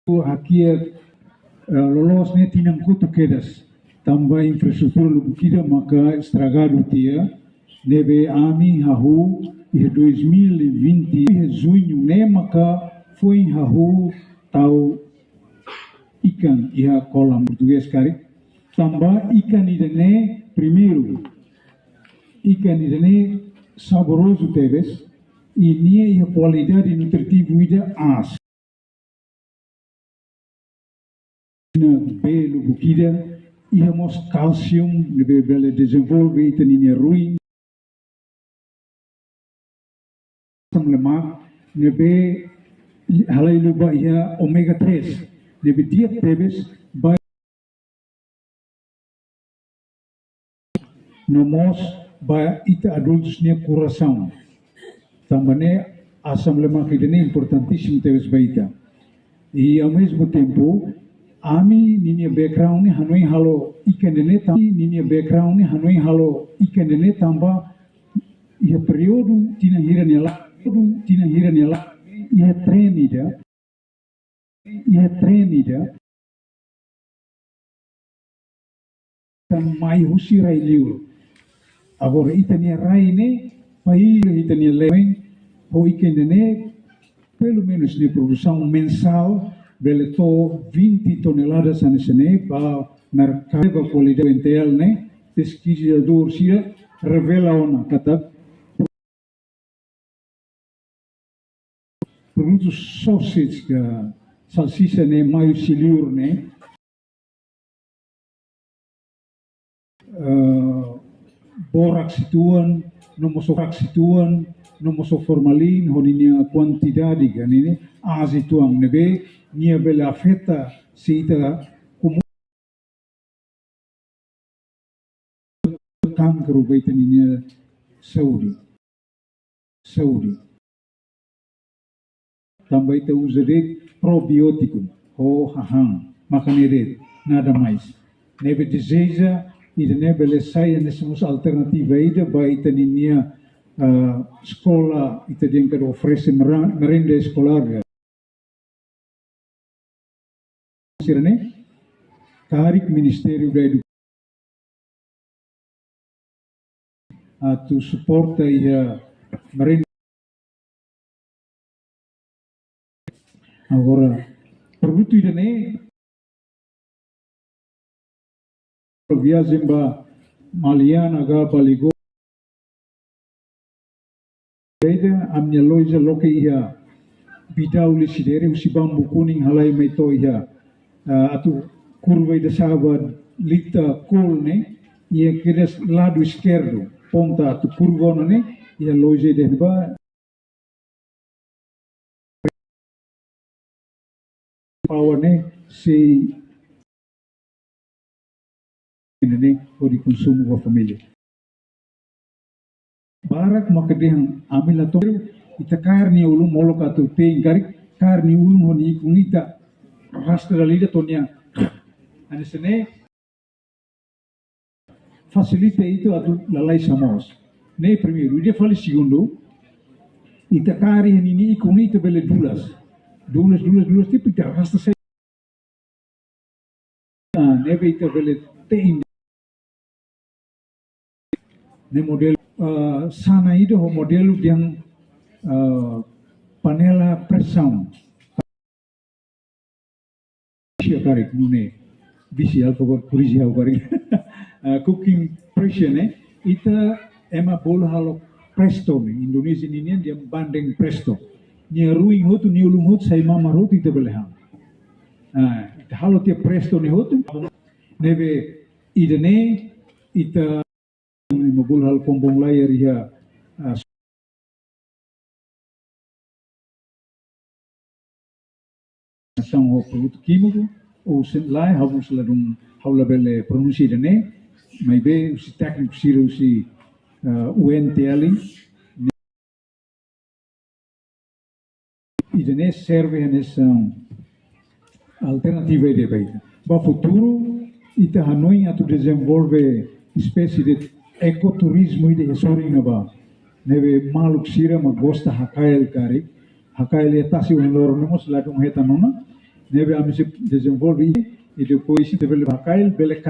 Aqui lolos ne tinang kutu kedas tambah infrastruktur lubukida maka estragado tia nebe ami hahu em 2020 junho ne maka foi hahu tau ikan ia kolam português kari tambah ikan idane primeiro ikan idane saboroso teves ini ia qualidade nutritiva ida as belo bukida íamos calcium nebe bele desenvolve itanine ruim lemak nebe halai luba ia omega 3 nebe diet tebes by nomos ba ita adultos nia coração também asam lemak idane importantíssimo tebes baita e ao mesmo tempo ami ninia background ni hanoi halo ikan dene tambi ninia background ni hanoi halo ikan dene tamba ia periodo tina hira nela ia treinida kan mai husi rai liur agora itania rai ne pai itania levem ho ikan dene pelo menos de produção mensal beletou 20 toneladas a nesene para mercado a qualidade integral né pesquisador sia revela ona kata produtos sausage que salsicha ne maio silur né borax situan nomosorax situan nomosoformalin honinya quantidade kan ini azituang nebe nia bela afeta seita como cancro beitaninia saúde também te usa de probiótico ou hahang makanere nada mais nebe deseja e nebe le saia nesses alternativa ida beitaninia sekolah itu yang que oferece merenda escolar sirene tarik Ministério da Educação tu suporta ia merenda agora produto idane viagem ba Maliana ga baligo a minha loja loke ia bidau lisidere usi bambu kuning halai meto ia atu curva da saba lita col ne ia queres lado esquerdo ponta atu curva ne ia loja de ba power ne se ne por consumo da família barak makadehang amila to ita karni ulum molok atu teing karik karni ulum honi kunita rastra lida tonia anesene facilita itu atu lalai samos ne primeiro ide fali segundo ita kari ini kunita bele dulas tipo ita rastra nebe ita bele teing ne model sana itu modelo yang panela pressão karik nune bisi alfagor kurisi hau karik cooking pressure ne ita ema bola halo presto ne Indonesia ini dia bandeng presto ni ruing hotu ni ulum hot sai mama roti ita belehang ita halo tia presto ne hotu nebe idene ita mabul hal pombong layar ya sang ho produto químico ou sen lai havus la dum haula belle pronunci de ne mai be usi técnico siro usi UNTL e de ne serve nessa alternativa de beita ba futuro ita hanoi atu desenvolve espécie de ecoturismo ide soringa ba neve maluk sira ma gosta hakael kari hakael etasi unlor nemos ladung heta nona neve amisip desenvolve itu poesi tebel bakail bele